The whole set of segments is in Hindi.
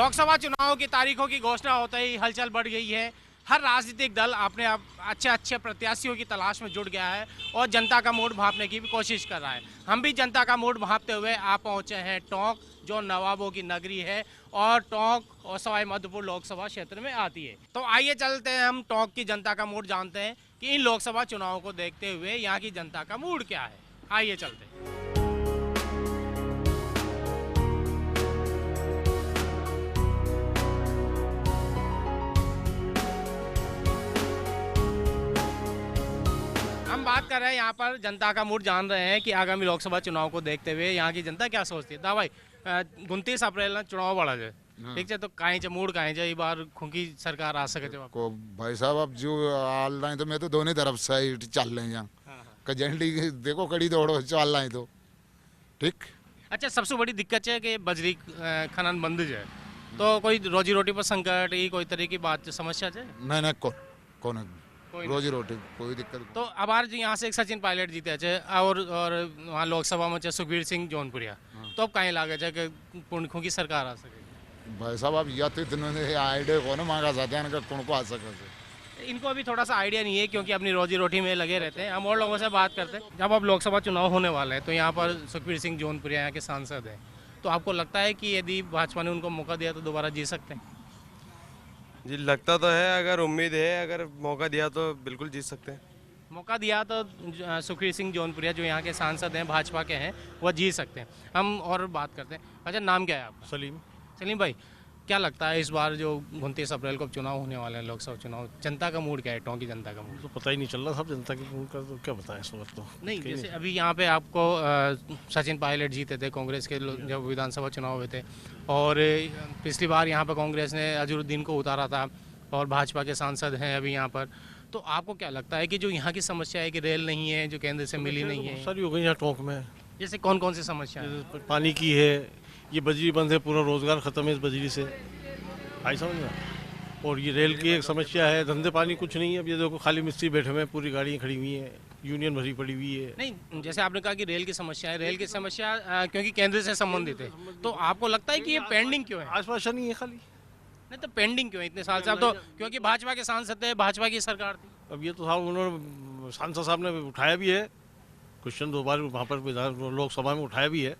लोकसभा चुनाव की तारीखों की घोषणा होते ही हलचल बढ़ गई है। हर राजनीतिक दल अपने आप अच्छे प्रत्याशियों की तलाश में जुट गया है और जनता का मूड भांपने की भी कोशिश कर रहा है। हम भी जनता का मूड भांपते हुए आप पहुंचे हैं टोंक, जो नवाबों की नगरी है और टोंक और सवाई माधोपुर लोकसभा क्षेत्र में आती है। तो आइए चलते हैं, हम टोंक की जनता का मूड जानते हैं कि इन लोकसभा चुनावों को देखते हुए यहाँ की जनता का मूड क्या है। आइए चलते हैं। हम बात कर रहे हैं यहाँ पर जनता का मूड जान रहे हैं कि आगामी लोकसभा चुनाव को देखते हुए यहाँ की जनता क्या सोचती है। भाई 29 अप्रैल ना चुनाव बढ़ा जाए, ठीक है, तो कहीं से मूड कहीं से बार खुंकी सरकार आ सके जब को भाई साहब अब जो हाल रहे तो मैं तो दोनों तरफ साइड चल रहे हैं यहाँ कजंडी देखो कड़ी दौड़ो चल रहे तो ठीक। अच्छा, सबसे बड़ी दिक्कत है कि बजरी खनन बंद है, तो कोई रोजी रोटी पर संकट ही कोई तरह की बात समस्या है? नहीं कौन रोजी रोटी कोई दिक्कत। तो अब जी यहाँ से एक सचिन पायलट जीते थे और वहाँ लोकसभा में सुखबीर सिंह जौनपुरिया, तो अब कहीं लागे है कि पुण्खों की सरकार आ सके? भाई साहब अब या तो इतने आइडिया कौन मांगा जाते हैं कौन को आ सके, इनको अभी थोड़ा सा आइडिया नहीं है क्योंकि अपनी रोजी रोटी में लगे रहते हैं। हम और लोगों से बात करते हैं। जब अब लोकसभा चुनाव होने वाले हैं तो यहाँ पर सुखबीर सिंह जौनपुरिया यहाँ के सांसद हैं, तो आपको लगता है कि यदि भाजपा ने उनको मौका दिया तो दोबारा जी सकते हैं? जी लगता तो है, अगर उम्मीद है, अगर मौका दिया तो बिल्कुल जीत सकते हैं। मौका दिया तो सुखबीर सिंह जौनपुरिया जो यहाँ के सांसद हैं, भाजपा के हैं, वह जीत सकते हैं। हम और बात करते हैं। अच्छा, नाम क्या है आपका? सलीम भाई, क्या लगता है इस बार जो 29 अप्रैल को चुनाव होने वाले हैं, लोकसभा चुनाव, जनता का मूड क्या है? टोंक की जनता का मूड तो पता ही नहीं चल रहा सब जनता के मूड का, तो क्या बताएं इस वक्त तो नहीं। जैसे अभी यहाँ पे आपको सचिन पायलट जीते थे कांग्रेस के जब विधानसभा चुनाव हुए थे, और पिछली बार यहाँ पर कांग्रेस ने अजहरुद्दीन को उतारा था और भाजपा के सांसद हैं अभी यहाँ पर, तो आपको क्या लगता है कि जो यहाँ की समस्या है कि रेल नहीं है, जो केंद्र से मिली नहीं है? सारी हो गई यहाँ टोंक में। जैसे कौन कौन सी समस्या है? पानी की है, ये बजरी बंद है, पूरा रोजगार खत्म है इस बजरी से, आई समझ में। और ये रेल की एक समस्या है, धंधे पानी कुछ नहीं है। अब ये देखो खाली मिस्त्री बैठे हुए हैं, पूरी गाड़ियाँ खड़ी हुई हैं, यूनियन भरी पड़ी हुई है। नहीं, जैसे आपने कहा कि रेल की समस्या है, रेल की समस्या क्योंकि केंद्र से संबंधित है, तो आपको लगता है कि ये पेंडिंग क्यों है? आश्वासन नहीं है खाली। नहीं तो पेंडिंग क्यों है इतने साल से? अब तो क्योंकि भाजपा के सांसद थे, भाजपा की सरकार थी। अब ये तो साहब उन्होंने सांसद साहब ने उठाया भी है क्वेश्चन, 2 बार वहाँ पर लोकसभा में उठाया भी है।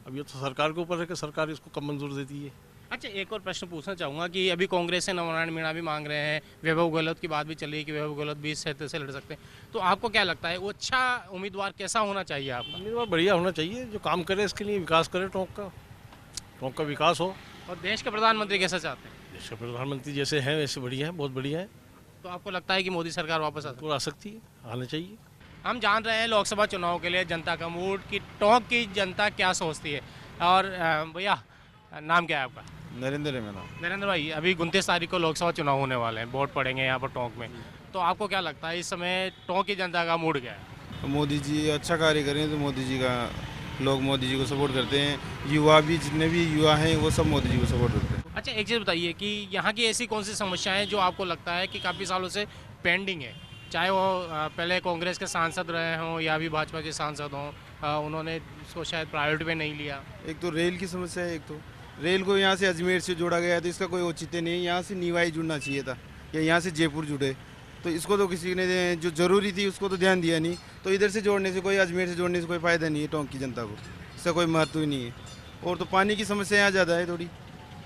अब ये तो सरकार के ऊपर है कि सरकार इसको कब मंजूर देती है। अच्छा, एक और प्रश्न पूछना चाहूँगा कि अभी कांग्रेस से नवनारायण मीणा भी मांग रहे हैं, वैभव गहलोत की बात भी चल रही है कि वैभव गहलोत 20 क्षेत्र से लड़ सकते हैं, तो आपको क्या लगता है वो अच्छा उम्मीदवार कैसा होना चाहिए आपका? उम्मीदवार बढ़िया होना चाहिए, जो काम करे इसके लिए, विकास करे, टोंक का विकास हो। और देश के प्रधानमंत्री कैसा चाहते हैं? देश के प्रधानमंत्री जैसे हैं वैसे बढ़िया है, बहुत बढ़िया है। तो आपको लगता है कि मोदी सरकार वापस आ सकती है, आना चाहिए। हम जान रहे हैं लोकसभा चुनाव के लिए जनता का मूड कि टोंक की जनता क्या सोचती है। और भैया, नाम क्या है आपका? नरेंद्र है मेरा नाम। नरेंद्र भाई, अभी 29 तारीख को लोकसभा चुनाव होने वाले हैं, वोट पड़ेंगे यहाँ पर टोंक में, तो आपको क्या लगता है इस समय टोंक की जनता का मूड क्या है? तो मोदी जी अच्छा कार्य करें तो मोदी जी का, लोग मोदी जी को सपोर्ट करते हैं। युवा भी, जितने भी युवा हैं वो सब मोदी जी को सपोर्ट करते हैं। अच्छा, एक चीज़ बताइए कि यहाँ की ऐसी कौन सी समस्याएं जो आपको लगता है कि काफ़ी सालों से पेंडिंग है, चाहे वो पहले कांग्रेस के सांसद रहे हों या भी भाजपा के सांसद हों, उन्होंने इसको शायद प्रायोरिटी पे नहीं लिया? एक तो रेल की समस्या है, एक तो रेल को यहाँ से अजमेर से जोड़ा गया है तो इसका कोई औचित्य नहीं है। यहाँ से नीवाई जुड़ना चाहिए था या यहाँ से जयपुर जुड़े, तो इसको तो किसी ने जो ज़रूरी थी उसको तो ध्यान दिया नहीं। तो इधर से जोड़ने से, कोई अजमेर से जोड़ने से कोई फ़ायदा नहीं है टोंक की जनता को, इसका कोई महत्व ही नहीं है। और तो पानी की समस्या यहाँ ज़्यादा है थोड़ी,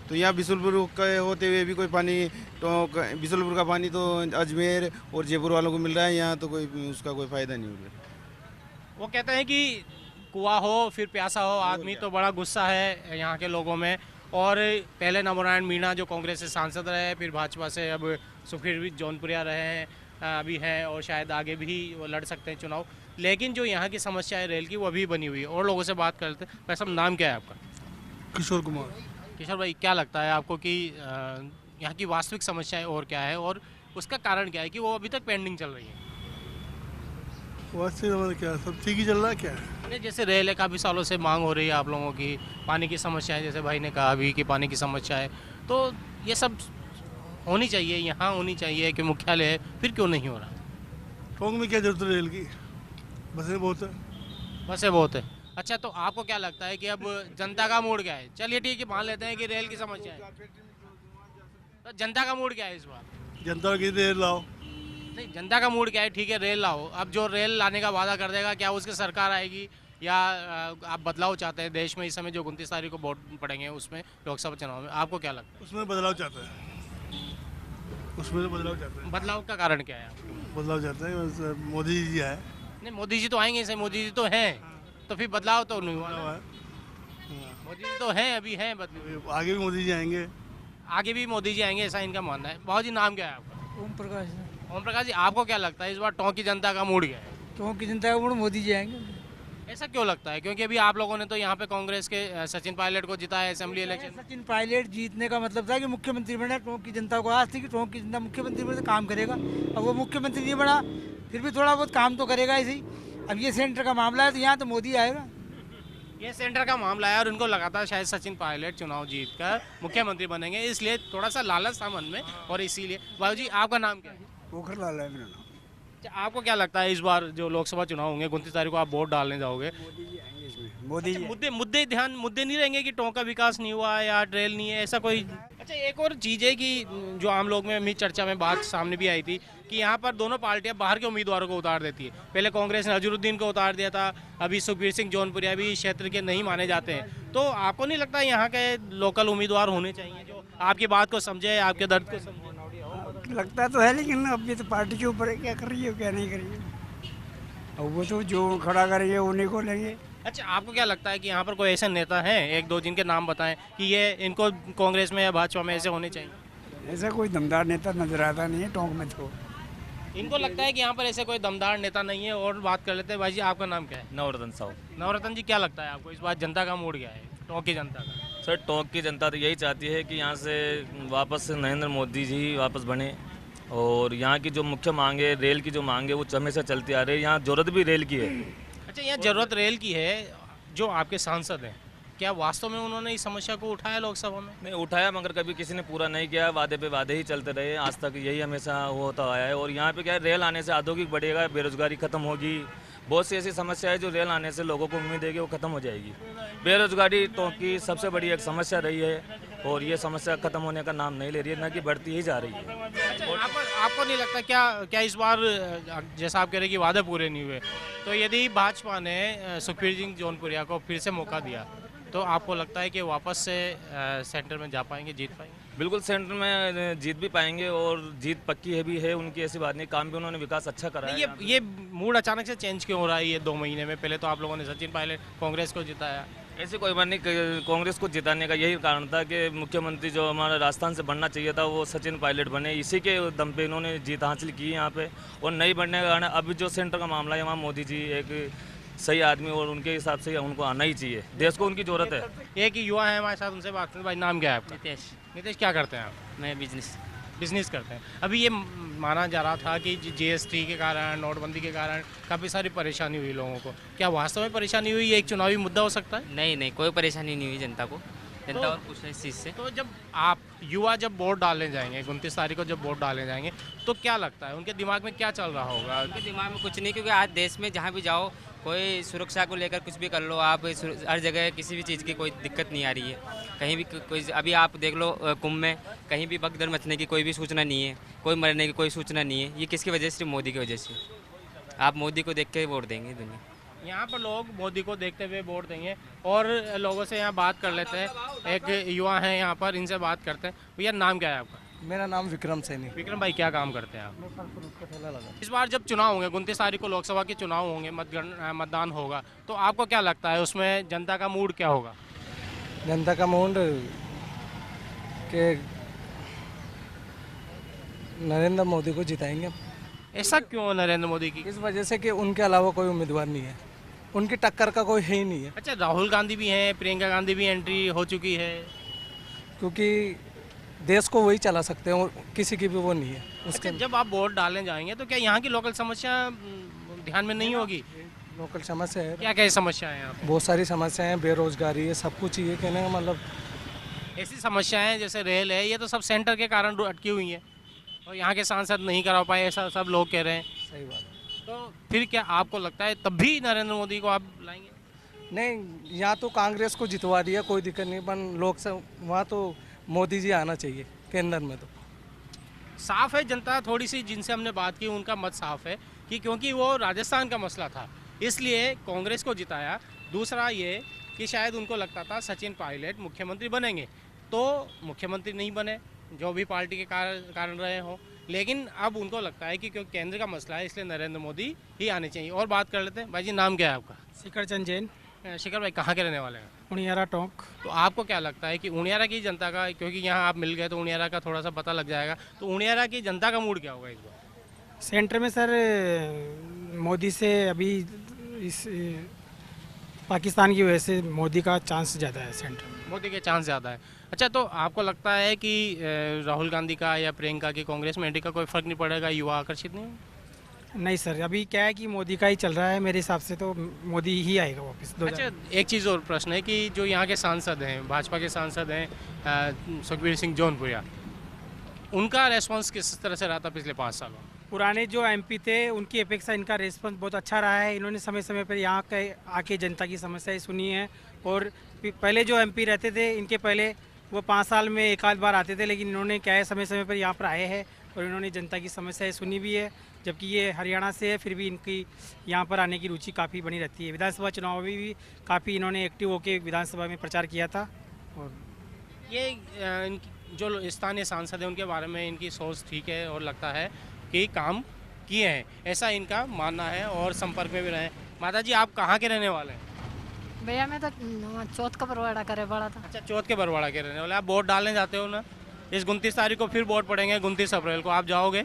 तो यहाँ बिशुलपुर के होते हुए भी कोई पानी, टोंक बिशुलपुर का पानी तो अजमेर और जयपुर वालों को मिल रहा है, यहाँ तो कोई उसका कोई फ़ायदा नहीं हो रहा। वो कहते हैं कि कुआं हो फिर प्यासा हो आदमी, तो बड़ा गुस्सा है यहाँ के लोगों में। और पहले नवनारायण मीणा जो कांग्रेस से सांसद रहे, फिर भाजपा से अब सुखबीर जौनपुरिया रहे हैं, अभी हैं, और शायद आगे भी वो लड़ सकते हैं चुनाव। लेकिन जो यहाँ की समस्या है रेल की, वो अभी बनी हुई है। और लोगों से बात करते हैं। वैसे नाम क्या है आपका? किशोर कुमार। किशोर भाई, क्या लगता है आपको कि यहाँ की वास्तविक समस्याएं और क्या है और उसका कारण क्या है कि वो अभी तक पेंडिंग चल रही है? वास्तविक क्या सब ठीक ही चल रहा है क्या? नहीं, जैसे रेल है, काफ़ी सालों से मांग हो रही है आप लोगों की, पानी की समस्या है, जैसे भाई ने कहा अभी कि पानी की समस्या है, तो ये सब होनी चाहिए, यहाँ होनी चाहिए कि मुख्यालय है, फिर क्यों नहीं हो रहा? टोंक में क्या जरूरत है रेल की? बसें बहुत है। बसें बहुत है। अच्छा, तो आपको क्या लगता है कि अब जनता का मूड क्या है? चलिए ठीक है, मान लेते हैं कि रेल की समस्या है, तो जनता का मूड क्या है इस बार? जनता की रेल लाओ। नहीं, जनता का मूड क्या है? ठीक है, रेल लाओ। अब जो रेल लाने का वादा कर देगा, क्या उसकी सरकार आएगी या आप बदलाव चाहते हैं देश में? इस समय जो 29 तारीख को वोट पड़ेंगे उसमें, लोकसभा चुनाव में, आपको क्या लगता उसमें बदलाव चाहता है, उसमें तो बदलाव चाहता है? बदलाव का कारण क्या है? है, बदलाव चाहता है। बस मोदी जी है। नहीं, मोदी जी तो आएंगे, से मोदी जी तो हैं, तो फिर बदलाव तो नहीं हुआ ना। बदलाव है। मोदी जी तो हैं, अभी हैं, बदलाव आगे भी मोदी जी आएंगे। आगे भी मोदी जी आएंगे, ऐसा इनका मानना है। बाबू जी, नाम क्या है आपका? ओम प्रकाश। ओम प्रकाश जी, आपको क्या लगता है इस बार टोंक की जनता का मूड क्या है? तो की जनता का वोट मोदी जी आएंगे। ऐसा क्यों लगता है? क्योंकि अभी आप लोगों ने तो यहाँ पे कांग्रेस के सचिन पायलट को जिताया असेंबली इलेक्शन। सचिन पायलट जीतने का मतलब था कि मुख्यमंत्री बना। टोंक की जनता को आज थी कि टोंक की जनता मुख्यमंत्री बने तो काम करेगा। अब वो मुख्यमंत्री नहीं बना, फिर भी थोड़ा बहुत काम तो करेगा ऐसे ही। अब ये सेंटर का मामला है तो यहाँ तो मोदी आएगा। ये सेंटर का मामला है और उनको लगा था शायद सचिन पायलट चुनाव जीत कर मुख्यमंत्री बनेंगे, इसलिए थोड़ा सा लालच था मन में, और इसीलिए। बाबू जी, आपका नाम क्या है? पोखरलाल है मेरा नाम। अच्छा, आपको क्या लगता है इस बार जो लोकसभा चुनाव होंगे 29 तारीख को आप वोट डालने जाओगे, मोदी जी। मुद्दे नहीं रहेंगे कि टोंक का विकास नहीं हुआ या रेल नहीं है, ऐसा कोई? अच्छा, एक और चीज़ है कि जो आम लोग में अभी चर्चा में बात सामने भी आई थी कि यहाँ पर दोनों पार्टियां बाहर के उम्मीदवारों को उतार देती है। पहले कांग्रेस ने अजहरुद्दीन को उतार दिया था, अभी सुखबीर सिंह जौनपुरिया भी क्षेत्र के नहीं माने जाते हैं। तो आपको नहीं लगता यहाँ के लोकल उम्मीदवार होने चाहिए जो आपकी बात को समझे, आपके दर्द को समझे? लगता तो है, लेकिन अब ये तो पार्टी के ऊपर है, क्या कर रही है क्या नहीं कर रही है। अब वो तो जो खड़ा करेंगे उन्हीं को लेंगे। अच्छा, आपको क्या लगता है कि यहाँ पर कोई ऐसे नेता हैं, एक दो जिनके नाम बताएं कि ये इनको कांग्रेस में या भाजपा में ऐसे होने चाहिए? ऐसा कोई दमदार नेता नजर आता नहीं है टोंक में तो। इनको लगता है कि यहाँ पर ऐसे कोई दमदार नेता नहीं है। और बात कर लेते हैं। भाई जी, आपका नाम क्या है? नवरत्न साहब। नवरत्न जी, क्या लगता है आपको इस बार जनता का मूड क्या है, टोंक की जनता का? सर, टोंक की जनता तो यही चाहती है कि यहाँ से वापस नरेंद्र मोदी जी वापस बने, और यहाँ की जो मुख्य मांग है, रेल की जो मांग है, वो हमेशा चलती आ रही है। यहाँ जरूरत भी रेल की है। अच्छा, यहाँ जरूरत रेल की है। जो आपके सांसद हैं, क्या वास्तव में उन्होंने इस समस्या को उठाया लोकसभा में? नहीं उठाया, मगर कभी किसी ने पूरा नहीं किया। वादे पे वादे ही चलते रहे आज तक, यही हमेशा होता आया है। और यहाँ पे क्या है, रेल आने से औद्योगिक बढ़ेगा, बेरोजगारी खत्म होगी। बहुत सी ऐसी समस्या है जो रेल आने से लोगों को उम्मीद है कि वो खत्म हो जाएगी। बेरोजगारी तो की सबसे बड़ी एक समस्या रही है, और ये समस्या खत्म होने का नाम नहीं ले रही है, न कि बढ़ती ही जा रही है। अच्छा, आपको नहीं लगता क्या इस बार जैसा आप कह रहे हैं कि वादे पूरे नहीं हुए, तो यदि भाजपा ने सुखबीर सिंह जौनपुरिया को फिर से मौका दिया तो आपको लगता है कि वापस से सेंटर में जा पाएंगे, जीत पाएंगे? बिल्कुल, सेंटर में जीत भी पाएंगे, और जीत पक्की है भी है उनकी, ऐसी बात नहीं। काम भी उन्होंने विकास अच्छा करा है। ये मूड अचानक से चेंज क्यों हो रहा है ये 2 महीने में? पहले तो आप लोगों ने सचिन पायलट कांग्रेस को जिताया। ऐसे कोई बात नहीं। कांग्रेस को जिताने का यही कारण था कि मुख्यमंत्री जो हमारा राजस्थान से बनना चाहिए था वो सचिन पायलट बने। इसी के दम पे इन्होंने जीत हासिल की यहाँ पे, और नहीं बनने का कारण अब जो सेंटर का मामला है, वहाँ मोदी जी एक सही आदमी, और उनके हिसाब से उनको आना ही चाहिए। देश को उनकी जरूरत है। एक युवा है हमारे साथ, उनसे बात करते हैं। भाई, नाम क्या है आपका? नितेश। नितेश, क्या करते हैं आप? मैं बिजनेस करते हैं। अभी ये माना जा रहा था कि जीएसटी के कारण, नोटबंदी के कारण काफ़ी सारी परेशानी हुई लोगों को। क्या वास्तव में परेशानी हुई? ये एक चुनावी मुद्दा हो सकता है? नहीं, कोई परेशानी नहीं हुई जनता को। जनता तो- और खुश है इस चीज़ से। तो जब आप युवा जब वोट डालने जाएंगे 29 तारीख को, जब वोट डालने जाएंगे, तो क्या लगता है उनके दिमाग में क्या चल रहा होगा? उनके दिमाग में कुछ नहीं, क्योंकि आज देश में जहाँ भी जाओ, कोई सुरक्षा को लेकर कुछ भी कर लो आप, हर जगह किसी भी चीज़ की कोई दिक्कत नहीं आ रही है। कहीं भी कोई, अभी आप देख लो कुंभ में कहीं भी भगदड़ मचने की कोई भी सूचना नहीं है, कोई मरने की कोई सूचना नहीं है। ये किसकी वजह से? सिर्फ मोदी की वजह से। आप मोदी को देख के वोट देंगे दुनिया। यहाँ पर लोग मोदी को देखते हुए वोट देंगे। और लोगों से यहाँ बात कर लेते हैं। एक युवा है यहाँ पर, इनसे बात करते हैं। भैया, नाम क्या है आपका? मेरा नाम विक्रम सैनी। विक्रम भाई, क्या काम करते हैं आप? इस बार जब चुनाव होंगे 29 तारीख को, लोकसभा के चुनाव होंगे, मतदान होगा, तो आपको क्या लगता है उसमें जनता का मूड क्या होगा? जनता का मूड के नरेंद्र मोदी को जिताएंगे। ऐसा क्यों नरेंद्र मोदी की? इस वजह से कि उनके अलावा कोई उम्मीदवार नहीं है, उनकी टक्कर का कोई है ही नहीं है। अच्छा, राहुल गांधी भी हैं, प्रियंका गांधी भी एंट्री हो चुकी है। क्योंकि देश को वही चला सकते हैं और किसी की भी वो नहीं है उसके। अच्छा, जब आप वोट डालने जाएंगे तो क्या यहाँ की लोकल समस्या ध्यान में नहीं होगी? लोकल समस्या है, क्या क्या समस्या है यहाँ पे? बहुत सारी समस्याएं हैं, बेरोजगारी है, सब कुछ ये कहने का मतलब। ऐसी समस्याएं जैसे रेल है, ये तो सब सेंटर के कारण अटकी हुई हैं, और यहाँ के सांसद नहीं करा पाए, ऐसा सब लोग कह रहे हैं। सही बात है। तो फिर क्या आपको लगता है तब भी नरेंद्र मोदी को आप लाएंगे? नहीं, यहाँ तो कांग्रेस को जितवा दिया, कोई दिक्कत नहीं, पर लोकसभा वहाँ तो मोदी जी आना चाहिए केंद्र में। तो साफ है, जनता थोड़ी सी जिनसे हमने बात की उनका मत साफ है कि क्योंकि वो राजस्थान का मसला था इसलिए कांग्रेस को जिताया। दूसरा ये कि शायद उनको लगता था सचिन पायलट मुख्यमंत्री बनेंगे, तो मुख्यमंत्री नहीं बने, जो भी पार्टी के कारण रहे हों। लेकिन अब उनको लगता है कि क्योंकि केंद्र का मसला है इसलिए नरेंद्र मोदी ही आने चाहिए। और बात कर लेते हैं। भाई जी, नाम क्या है आपका? शिखर चंद जैन, शिखर भाई, कहाँ के रहने वाले हैं? उनियारा टोंक। तो आपको क्या लगता है कि उनियारा की जनता का, क्योंकि यहाँ आप मिल गए तो उनियारा का थोड़ा सा पता लग जाएगा, तो उनियारा की जनता का मूड क्या होगा इस बार? सेंटर में सर मोदी से अभी इस पाकिस्तान की वजह से मोदी का चांस ज़्यादा है सेंटर में। मोदी के चांस ज़्यादा है। अच्छा, तो आपको लगता है कि राहुल गांधी का या प्रियंका की कांग्रेस में एंट्री का कोई फ़र्क नहीं पड़ेगा, युवा आकर्षित नहीं होंगे? नहीं सर, अभी क्या है कि मोदी का ही चल रहा है, मेरे हिसाब से तो मोदी ही आएगा वापस। अच्छा, एक चीज़ और प्रश्न है कि जो यहाँ के सांसद हैं, भाजपा के सांसद हैं सुखबीर सिंह जौनपुरिया, उनका रेस्पॉन्स किस तरह से रहा था पिछले 5 सालों में? पुराने जो एमपी थे उनकी अपेक्षा इनका रिस्पॉन्स बहुत अच्छा रहा है। इन्होंने समय समय पर यहाँ के आके जनता की समस्याएं सुनी हैं। और पहले जो एमपी रहते थे इनके पहले वो 5 साल में एक आध बार आते थे, लेकिन इन्होंने क्या है समय समय पर यहाँ पर आए हैं और इन्होंने जनता की समस्याएं सुनी भी है। जबकि ये हरियाणा से है, फिर भी इनकी यहाँ पर आने की रुचि काफ़ी बनी रहती है। विधानसभा चुनाव में भी काफ़ी इन्होंने एक्टिव होकर विधानसभा में प्रचार किया था। और ये इनकी जो स्थानीय सांसद हैं उनके बारे में इनकी सोच ठीक है और लगता है कि काम किए हैं, ऐसा इनका मानना है और संपर्क में भी रहे। माता जी, आप कहाँ के रहने वाले हैं? भैया मैं तो चौथ का बरवाड़ा करे बड़ा था। अच्छा, चौथ के बरवाड़ा के रहने वाले। आप वोट डालने जाते हो ना? इस 29 तारीख को फिर वोट पड़ेंगे, 29 अप्रैल को आप जाओगे?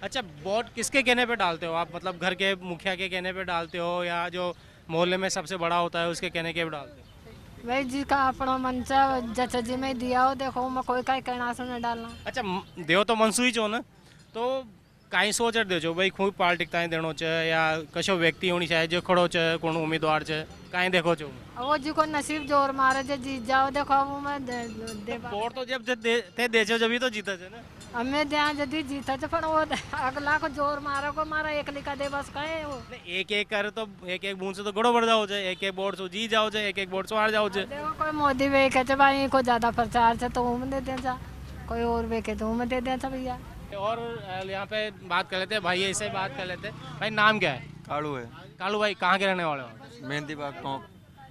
अच्छा, वोट किसके कहने पे डालते हो आप? मतलब घर के मुखिया के कहने पे डालते हो या जो मोहल्ले में सबसे बड़ा होता है उसके कहने के पे डालते हो? भाई जी का अपना मन जचा जी में दिया हो, देखो मैं कोई का कहना सुन डालना। अच्छा, देव तो मनसूई चो ना, तो काई सोच दे छो भाई खूब पार्टिकताएं देनो च या कशो व्यक्ति होनी चाहिए जो खड़ो च कोण उम्मीदवार च काई देखो छो? वो जी को नसीब जोर मारे जे जीत जाओ, देखो वो मैं दे वोट तो जब ते दे छो जब तो जीता छे ना। हमें ध्यान जदी जीता छ, पर वो अगला को जोर मारो को मारा एक लिखा दे बस कहे वो। एक एक कर तो एक एक बूंद से तो गड़ो बढ़ जाओ छे, एक एक वोट से जीत जाओ छे, एक एक वोट से हार जाओ छे। देखो कोई मोदी वे कहे भाई को ज्यादा प्रचार छ तो उम दे दे जा, कोई और वे के तो उम दे दे जा भैया। और यहाँ पे बात कर लेते हैं, भाई ऐसे बात कर लेते हैं। भाई, नाम क्या है? कालू है। कालू भाई, कहाँ के रहने वाले हो? मेहंदी बाग टोंक।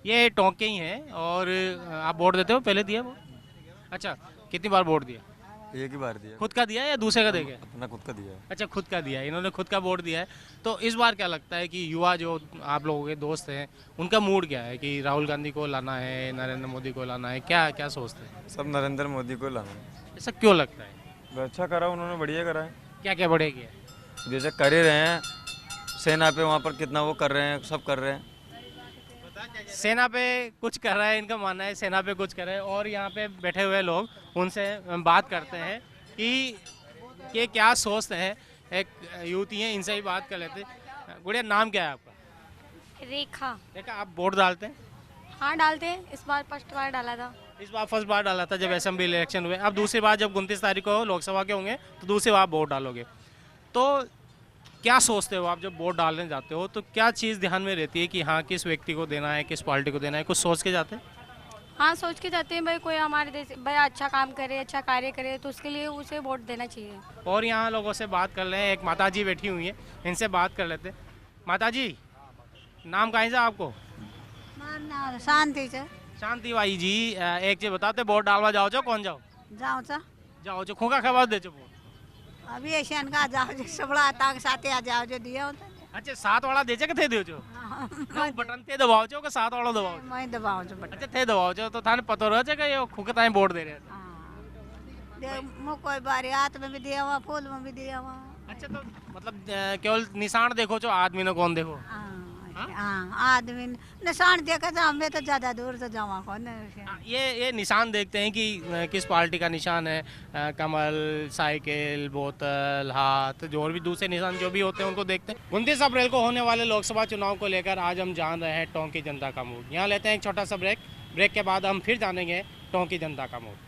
ये टोंक के ही हैं। और आप वोट देते हो? पहले दिया वो? अच्छा, कितनी बार वोट दिया? एक ही बार दिया। खुद का दिया या दूसरे का देके? अपना खुद का दिया है। अच्छा, खुद का दिया है, इन्होंने खुद का वोट दिया है। तो इस बार क्या लगता है कि युवा जो आप लोगों के दोस्त हैं उनका मूड क्या है कि राहुल गांधी को लाना है, नरेंद्र मोदी को लाना है, क्या क्या सोचते हैं? सब नरेंद्र मोदी को लाना है। ऐसा क्यों लगता है? अच्छा करा उन्होंने, बढ़िया करा है। क्या क्या बढ़े किया? जैसे कर ही रहे हैं, सेना पे वहाँ पर कितना वो कर रहे हैं, सब कर रहे हैं। सेना पे कुछ कर रहा है, इनका मानना है सेना पे कुछ कर रहे हैं। और यहाँ पे बैठे हुए लोग उनसे बात करते हैं कि क्या सोचते हैं। एक युवती हैं, इनसे ही बात कर लेते हैं। गुड़िया, नाम क्या है आपका? रेखा। देखा, आप वोट डालते हैं? हाँ डालते हैं, इस बार फर्स्ट बार डाला था। इस बार फर्स्ट बार डाला था जब असेंबली इलेक्शन हुए। अब दूसरी बार जब 29 तारीख को लोकसभा के होंगे तो दूसरी बार वोट डालोगे। तो क्या सोचते हो आप जब वोट डालने जाते हो? तो क्या चीज़ ध्यान में रहती है कि हाँ किस व्यक्ति को देना है, किस पार्टी को देना है? कुछ सोच के जाते हैं? हाँ सोच के जाते हैं भाई, कोई हमारे देश भाई अच्छा काम करे, अच्छा कार्य करे तो उसके लिए उसे वोट देना चाहिए। और यहाँ लोगों से बात कर लें। एक माता जी बैठी हुई है, इनसे बात कर लेते हैं। माता जी, नाम कहाँ से आपको? शांति से। शांति भाई जी, एक चीज बताते, वोट डालवा जाओ छो कौन जाओ? जाओ सा जाओ छो खोका खबर दे छो वोट? अभी एशियन का जाओ जो सबड़ा ताक साथे आ जाओ जो दिया होता है। अच्छा, 7 वाला दे के थे दे छो ना बटन ते दबाओ छो के 7 वाला दबाओ? मैं दबाओ जो बटन। अच्छा, थे दबाओ छो तो थाने पतो रह के ये खुके ताई वोट दे रहे? दे मु कोई बारी हाथ में भी दिया हुआ, फूल में भी दिया हुआ। अच्छा, तो मतलब केवल निशान देखो छो, आदमी ने कौन देखो? हाँ आदमी निशान देखा था, हमें तो ज्यादा दूर से जावा कौन। ये निशान देखते हैं कि किस पार्टी का निशान है। कमल, साइकिल, बोतल, हाथ, जो और भी दूसरे निशान जो भी होते हैं उनको देखते हैं। 29 अप्रैल को होने वाले लोकसभा चुनाव को लेकर आज हम जान रहे हैं टोंक की जनता का मूड। यहाँ लेते हैं एक छोटा सा ब्रेक के बाद हम फिर जानेंगे टोंक की जनता का मूड।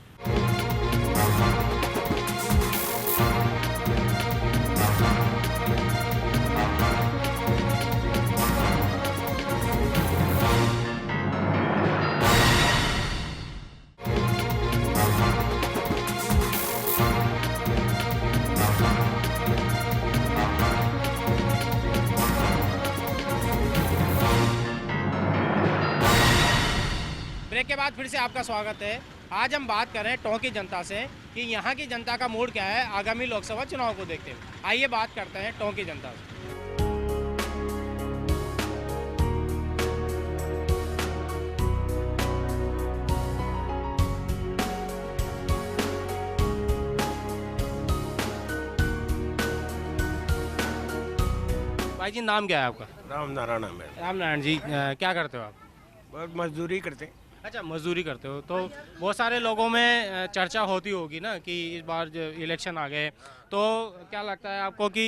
बाद फिर से आपका स्वागत है। आज हम बात कर रहे हैं टोंक की जनता से कि यहाँ की जनता का मूड क्या है आगामी लोकसभा चुनाव को देखते हुए। आइए बात करते हैं टोंक की जनता से। भाई जी नाम क्या है आपका? राम नारायण है। राम नारायण जी, क्या करते हो आप? बहुत मजदूरी करते हैं। अच्छा, मजदूरी करते हो। तो बहुत सारे लोगों में चर्चा होती होगी ना कि इस बार जो इलेक्शन आ गए, तो क्या लगता है आपको कि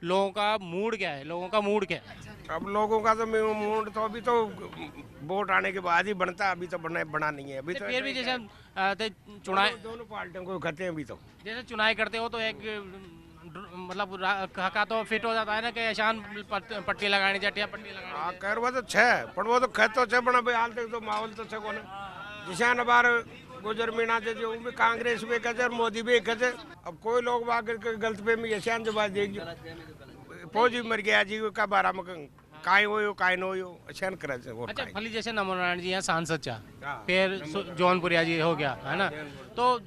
लोगों का मूड क्या है? लोगों का मूड क्या है? अब लोगों का तो मूड तो अभी तो वोट आने के बाद ही बनता, अभी तो बना नहीं है। अभी तो फिर भी जैसे चुनाव दोनों पार्टियों को कहते हैं अभी तो। जैसे चुनाव करते हो तो एक मतलब का तो फिट हो जाता है ना कि आसान पट्टी लगानी चटिया पट्टी लगानी। हाँ कर वो तो छः पर वो तो खत तो छः बना भाई हाल तक तो माहौल तो छः कोने जिसान बार गुजर मीना से जो भी कांग्रेस भी कहते और मोदी भी कहते। अब कोई लोग गलत पे में यशान जो बात देख फौजी मर गया जी का बारा में काई हो काई नो हो अशान करा। अच्छा, फली जैसे नमोनारायण जी यहाँ सांसद चा फिर जौनपुरिया जी हो गया है ना, तो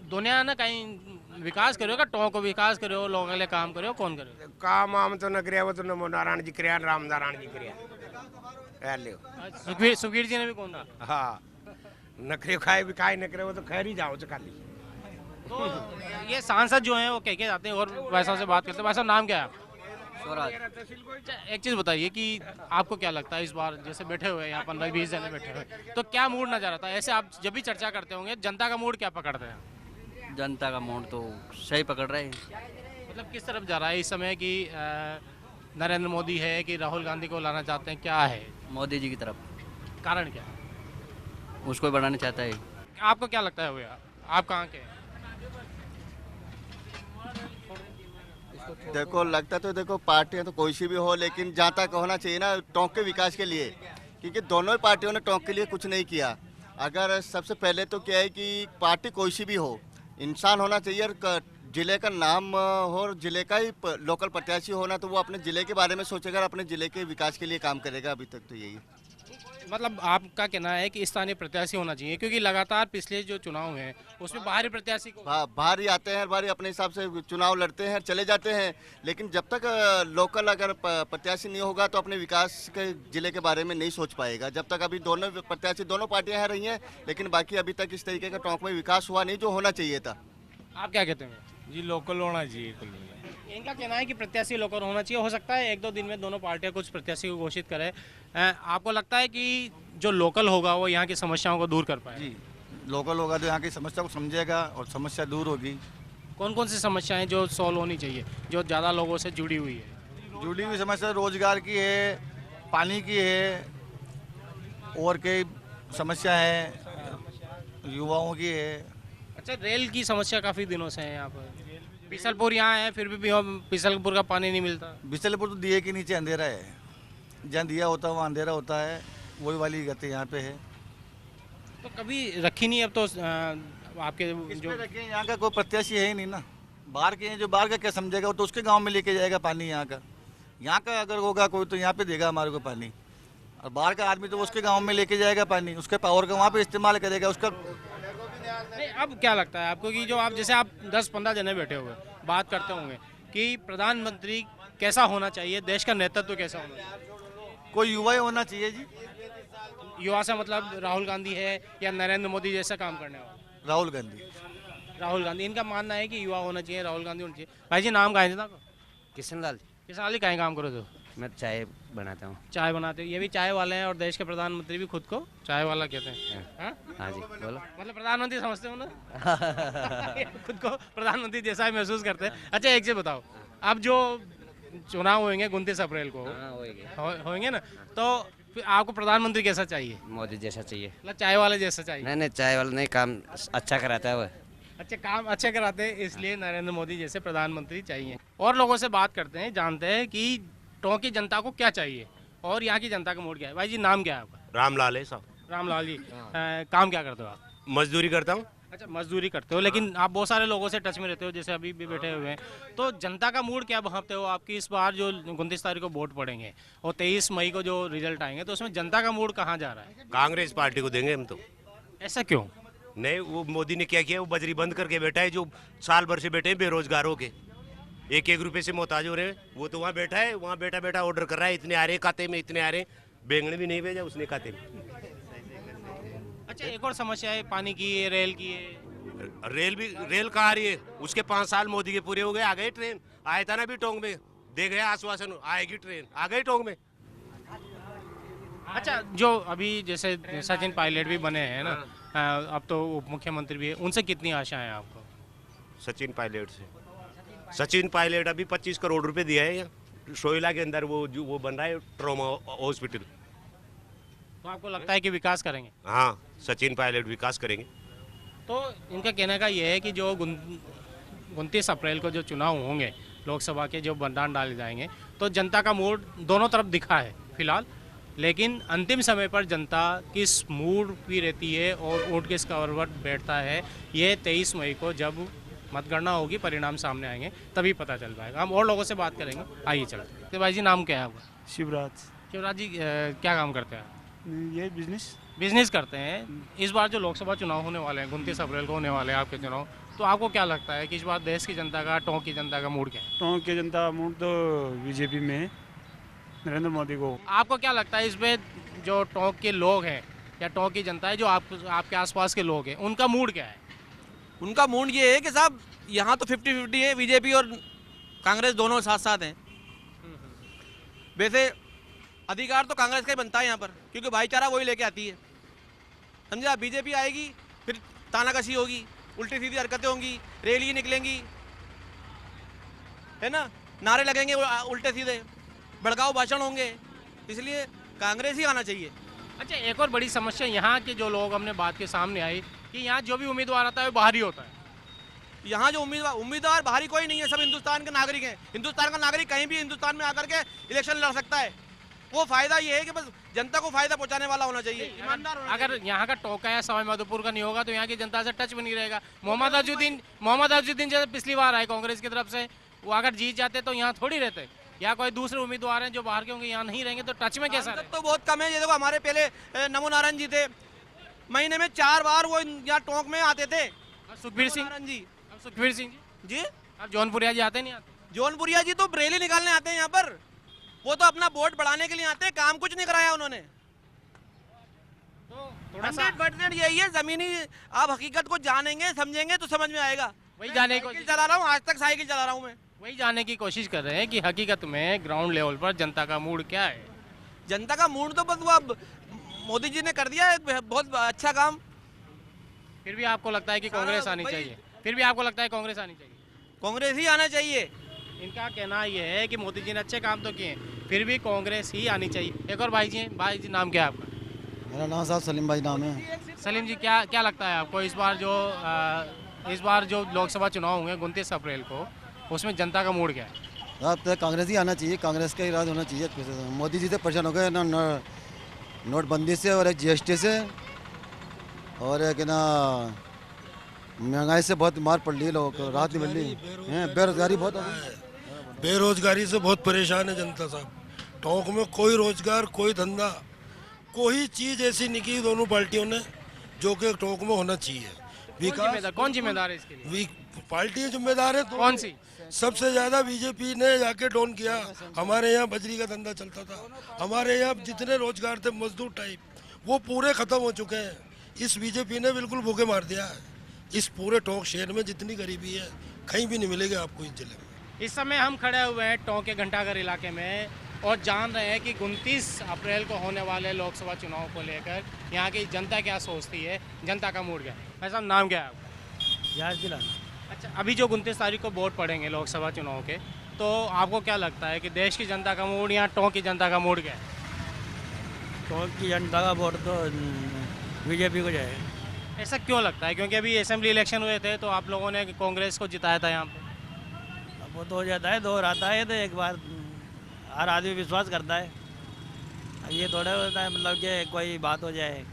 दुनिया ना कहीं विकास करो का टोंक को विकास करो लोगों के लिए काम करो कौन करे काम आम तो न करे वो तो नमो नारायण जी करे राम नारायण जी करे सुखबीर जी ने भी कौन था। हाँ नखरे खाए भी खाए न करे वो तो खैर ही जाओ खाली। तो ये सांसद जो हैं वो कह के जाते हैं और वैसा से बात करते हैं। वैसा नाम क्या है? एक चीज बताइए कि आपको क्या लगता है इस बार जैसे बैठे हुए यहाँ 15-20 जने बैठे हुए तो क्या मूड नजर आता है? ऐसे आप जब भी चर्चा करते होंगे जनता का मूड क्या पकड़ते हैं? जनता का मूड तो सही पकड़ रहे हैं। मतलब किस तरफ जा रहा है इस समय कि नरेंद्र मोदी है कि राहुल गांधी को लाना चाहते हैं, क्या है? मोदी जी की तरफ। कारण क्या? उसको बढ़ाना चाहता है। आपको क्या लगता है भैया, आप कहाँ के हैं? देखो लगता तो देखो पार्टियां तो कोई सी भी हो, लेकिन जहाँ तक होना चाहिए ना टोंक के विकास के लिए, क्योंकि दोनों ही पार्टियों ने टोंक के लिए कुछ नहीं किया। अगर सबसे पहले तो क्या है कि पार्टी कोई सी भी हो, इंसान होना चाहिए और जिले का नाम हो और जिले का ही लोकल प्रत्याशी होना, तो वो अपने जिले के बारे में सोचेगा, अपने जिले के विकास के लिए काम करेगा। अभी तक तो यही मतलब आपका कहना है कि स्थानीय प्रत्याशी होना चाहिए, क्योंकि लगातार पिछले जो चुनाव हैं उसमें बाहरी प्रत्याशी को बाहर ही आते हैं, हर बार अपने हिसाब से चुनाव लड़ते हैं, चले जाते हैं, लेकिन जब तक लोकल अगर प्रत्याशी नहीं होगा तो अपने विकास के जिले के बारे में नहीं सोच पाएगा। जब तक अभी दोनों प्रत्याशी दोनों पार्टियां रही हैं, लेकिन बाकी अभी तक इस तरीके का टोंक में विकास हुआ नहीं जो होना चाहिए था। आप क्या कहते हैं? जी लोकल होना चाहिए। इनका कहना है कि प्रत्याशी लोकल होना चाहिए। हो सकता है 1-2 दिन में दोनों पार्टियां कुछ प्रत्याशी को घोषित करें। आपको लगता है कि जो लोकल होगा वो यहाँ की समस्याओं को दूर कर पाए? जी लोकल होगा तो यहाँ की समस्या को समझेगा और समस्या दूर होगी। कौन कौन सी समस्याएं जो सॉल्व होनी चाहिए, जो ज़्यादा लोगों से जुड़ी हुई है? जुड़ी हुई समस्या रोजगार की है, पानी की है, और कई समस्या है युवाओं की है। अच्छा, रेल की समस्या काफ़ी दिनों से है यहाँ पर। बिसलपुर यहाँ है, फिर भी बिसलपुर का पानी नहीं मिलता। बिसलपुर तो दिए के नीचे अंधेरा है, जहाँ दिया होता है वहाँ अंधेरा होता है, वही वाली गति यहाँ पे है। तो कभी रखी नहीं? अब तो आपके जो यहाँ का कोई प्रत्याशी है ही नहीं ना, बाहर के हैं, जो बाहर का क्या समझेगा, वो तो उसके गांव में लेके जाएगा पानी। यहाँ का अगर होगा कोई तो यहाँ पे देगा हमारे को पानी, और बाहर का आदमी तो उसके गाँव में लेके जाएगा पानी, उसके पावर का वहाँ पे इस्तेमाल करेगा उसका। नहीं, अब क्या लगता है आपको कि जो आप जैसे आप 10-15 जने बैठे हुए बात करते होंगे कि प्रधानमंत्री कैसा होना चाहिए, देश का नेतृत्व कैसा होना चाहिए? कोई युवा ही होना चाहिए जी। युवा से मतलब राहुल गांधी है या नरेंद्र मोदी जैसा काम करने वाला? राहुल गांधी। राहुल गांधी, इनका मानना है कि युवा होना चाहिए, राहुल गांधी होना चाहिए। भाई जी नाम कहाँ है? किशन लाल। किशन लाल जी कहीं काम करो? तो मैं चाय बनाता हूँ। चाय बनाते हो? ये भी चाय वाले हैं और देश के प्रधानमंत्री भी खुद को चाय वाला कहते हैं। हाँ जी बोलो। मतलब प्रधानमंत्री समझते हो ना? खुद को प्रधानमंत्री जैसा ही महसूस करते हैं। अच्छा एक चीज बताओ, अब जो चुनाव होंगे 29 अप्रैल को होंगे ना, तो फिर आपको प्रधानमंत्री कैसा चाहिए? मोदी जैसा चाहिए। मतलब चाय वाले जैसा चाहिए? नहीं चाय वाला नहीं, काम अच्छा कराता है वो। अच्छा, काम अच्छा कराते हैं इसलिए नरेंद्र मोदी जैसे प्रधानमंत्री चाहिए। और लोगों से बात करते हैं, जानते हैं कि टोंक की जनता को क्या चाहिए और यहाँ की जनता का मूड क्या है। भाई जी नाम क्या है आपका? रामलाल है साहब। रामलाल जी, काम क्या करते हो आप? मजदूरी करता हूँ। अच्छा, मजदूरी करते हो, लेकिन आप बहुत सारे लोगों से टच में रहते हो, जैसे अभी भी बैठे हुए हैं, तो जनता का मूड क्या भापते हो आपकी? इस बार जो 29 तारीख को वोट पड़ेंगे और 23 मई को जो रिजल्ट आएंगे, तो उसमें जनता का मूड कहाँ जा रहा है? कांग्रेस पार्टी को देंगे हम तो। ऐसा क्यों? नहीं, वो मोदी ने क्या किया, वो बजरी बंद करके बैठा है, जो साल भर से बैठे हैं बेरोजगारों के, 1-1 रुपए से मोहताज हो रहे हैं। वो तो वहाँ बैठा है, वहाँ बैठा बैठा ऑर्डर कर रहा है, इतने आ रहे हैं खाते में, इतने आ रहे हैं। बैंगन भी नहीं भेजा उसने खाते में। अच्छा, एक और समस्या है पानी की, रेल की है। रेल कहाँ आ रही है? उसके 5 साल मोदी के पूरे हो गए, आ गई ट्रेन। आया था ना अभी टोंक में, दे गया आश्वासन, आएगी ट्रेन, आ गई टोंक में। अच्छा, जो अभी जैसे सचिन पायलट भी बने हैं ना, अब तो उप मुख्यमंत्री भी है, उनसे कितनी आशा है आपको? सचिन पायलट से, सचिन पायलट अभी 25 करोड़ रुपए दिया है यहाँ सोयला के अंदर, वो बन रहा है ट्रॉमा हॉस्पिटल। तो आपको लगता है कि विकास करेंगे? हाँ, सचिन पायलट विकास करेंगे। तो इनका कहने का ये है कि जो 29 अप्रैल को जो चुनाव होंगे, लोकसभा के जो मतदान डाले जाएंगे, तो जनता का मूड दोनों तरफ दिखा है फिलहाल, लेकिन अंतिम समय पर जनता किस मूड की रहती है और वोट किस करवट बैठता है, ये 23 मई को जब मतगणना होगी, परिणाम सामने आएंगे, तभी पता चल पाएगा। हम और लोगों से बात करेंगे, आइए चलते हैं। तो भाई जी, नाम क्या है आपका? शिवराज। शिवराज जी, क्या काम करते हैं? ये बिजनेस करते हैं। इस बार जो लोकसभा चुनाव होने वाले हैं, 29 अप्रैल को होने वाले हैं आपके चुनाव, तो आपको क्या लगता है कि इस बार देश की जनता का, टोंक की जनता का मूड क्या है? टोंक की जनता का मूड तो बीजेपी में है, नरेंद्र मोदी को। आपको क्या लगता है इसमें जो टोंक के लोग हैं या टोंक की जनता है, जो आपके आसपास के लोग हैं, उनका मूड क्या है? उनका मूड ये है कि साहब यहाँ तो 50-50 है, बीजेपी और कांग्रेस दोनों साथ साथ हैं। वैसे अधिकार तो कांग्रेस का ही बनता है यहाँ पर, क्योंकि भाईचारा वही लेके आती है, समझा। बीजेपी आएगी, फिर तानाकशी होगी, उल्टी सीधी हरकतें होंगी, रैली निकलेंगी, है ना, नारे लगेंगे उल्टे सीधे, भड़काऊ भाषण होंगे, इसलिए कांग्रेस ही आना चाहिए। अच्छा, एक और बड़ी समस्या यहाँ के जो लोग, हमने बात के सामने आई कि यहाँ जो भी उम्मीदवार आता है वो बाहरी होता है। यहाँ जो उम्मीदवार बाहरी कोई नहीं है, सब हिंदुस्तान के नागरिक हैं। हिंदुस्तान का नागरिक कहीं भी हिंदुस्तान में आकर के इलेक्शन लड़ सकता है। वो फायदा ये है कि बस जनता को फायदा पहुंचाने वाला होना चाहिए, ईमानदार होना अगर यहाँ का टोंका या सवाई माधोपुर का नहीं होगा तो यहाँ की जनता से टच भी नहीं रहेगा। मोहम्मद अजुद्दीन जैसे पिछली बार आए कांग्रेस की तरफ से, वो अगर जीत जाते तो यहाँ थोड़ी रहते। या कोई दूसरे उम्मीदवार हैं जो बाहर के होंगे, यहाँ नहीं रहेंगे तो टच में कैसा? तो बहुत कम है। ये देखो, हमारे पहले नमो नारायण जी थे, महीने में 4 बार वो यहाँ टोंक में आते थे। सुखबीर सिंह जी, सुखबीर सिंह जी, अब जौनपुरिया जी आते नहीं आते? जौनपुरिया जी तो रैली निकालने आते हैं यहाँ पर, वो तो अपना वोट बढ़ाने के लिए आते हैं, काम कुछ नहीं कराया उन्होंने। तो 100% यही है, जमीनी आप हकीकत को जानेंगे समझेंगे तो समझ में आएगा। वही जाने को चला रहा हूँ, आज तक साइकिल चला रहा हूँ मैं, वही जानने की कोशिश कर रहे हैं कि हकीकत में ग्राउंड लेवल पर जनता का मूड क्या है। जनता का मूड तो बस वो अब मोदी जी ने कर दिया है बहुत अच्छा काम। फिर भी आपको लगता है कि कांग्रेस आनी चाहिए? फिर भी आपको लगता है कांग्रेस आनी चाहिए? कांग्रेस ही आना चाहिए। इनका कहना यह है कि मोदी जी ने अच्छे काम तो किए, फिर भी कांग्रेस ही आनी चाहिए। एक और भाई जी, नाम क्या है आपका? मेरा नाम साहब सलीम भाई नाम है। सलीम जी, क्या लगता है आपको इस बार जो लोकसभा चुनाव होंगे 29 अप्रैल को, उसमें जनता का मूड क्या है? अब तो कांग्रेस ही आना चाहिए, कांग्रेस का ही राज होना चाहिए। मोदी जी से परेशान हो गए ना, नोटबंदी से और GST से, और एक ना महंगाई से बहुत मार पड़ रही है, लोगों को राहत नहीं मिल रही है, बेरोजगारी बहुत हो गई। बेरोजगारी से बहुत परेशान है जनता साहब। टोंक में कोई रोजगार, कोई धंधा, कोई चीज ऐसी नहीं की दोनों पार्टियों ने जो कि टोंक में होना चाहिए। कौन जिम्मेदार है इसके लिए? पार्टी जिम्मेदार है। तो कौन सी? सबसे ज्यादा बीजेपी ने जाके डाउन किया। हमारे यहाँ बजरी का धंधा चलता था, हमारे यहाँ जितने रोजगार थे मजदूर टाइप, वो पूरे खत्म हो चुके हैं। इस बीजेपी ने बिल्कुल भूखे मार दिया है। इस पूरे टोंक शहर में जितनी गरीबी है कहीं भी नहीं मिलेगी आपको इस जिले में। इस समय हम खड़े हुए हैं टोंक के घंटाघर इलाके में और जान रहे हैं कि 29 अप्रैल को होने वाले लोकसभा चुनाव को लेकर यहाँ की जनता क्या सोचती है, जनता का मूड क्या है। भाई साहब, नाम क्या है आपका? याद दिला। अच्छा, अभी जो 29 तारीख को वोट पड़ेंगे लोकसभा चुनाव के, तो आपको क्या लगता है कि देश की जनता का मूड या टोंक की जनता का मूड क्या है? टोंक की जनता का वोट तो बीजेपी को जाएगा। ऐसा क्यों लगता है? क्योंकि अभी असेंबली इलेक्शन हुए थे तो आप लोगों ने कांग्रेस को जिताया था यहाँ पे। अब वो तो हो जाता है, दो आता है, तो एक बार हर आदमी विश्वास करता है। अब ये थोड़ा होता है मतलब कि कोई बात हो जाए।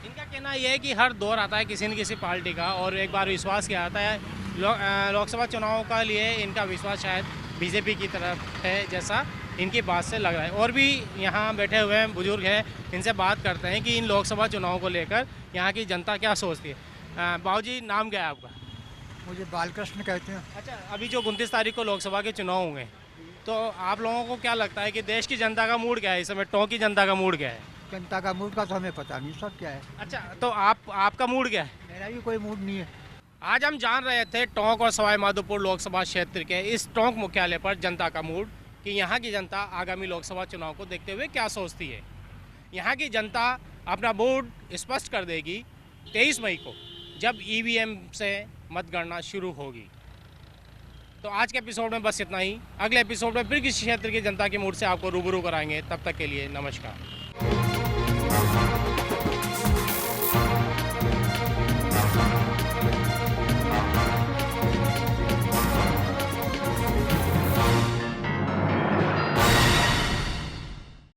इनका कहना यह है कि हर दौर आता है किसी न किसी पार्टी का, और एक बार विश्वास किया जाता है। लोकसभा चुनाव का लिए इनका विश्वास शायद बीजेपी की तरफ है, जैसा इनकी बात से लग रहा है। और भी यहाँ बैठे हुए हैं बुजुर्ग हैं, इनसे बात करते हैं कि इन लोकसभा चुनाव को लेकर यहाँ की जनता क्या सोचती है। बाबू जी, नाम क्या है आपका? मुझे बालकृष्ण कहते हैं। अच्छा, अभी जो 29 तारीख को लोकसभा के चुनाव होंगे, तो आप लोगों को क्या लगता है कि देश की जनता का मूड क्या है इस समय? टोंक की जनता का मूड क्या है? जनता का मूड का तो हमें पता नहीं सब क्या है। अच्छा, तो आपका मूड क्या है? मेरा भी कोई मूड नहीं है। आज हम जान रहे थे टोंक और सवाई माधोपुर लोकसभा क्षेत्र के इस टोंक मुख्यालय पर जनता का मूड, कि यहाँ की जनता आगामी लोकसभा चुनाव को देखते हुए क्या सोचती है। यहाँ की जनता अपना मूड स्पष्ट कर देगी 23 मई को, जब ईवीएम से मतगणना शुरू होगी। तो आज के एपिसोड में बस इतना ही। अगले एपिसोड में फिर किसी क्षेत्र की जनता के मूड से आपको रूबरू कराएंगे। तब तक के लिए नमस्कार।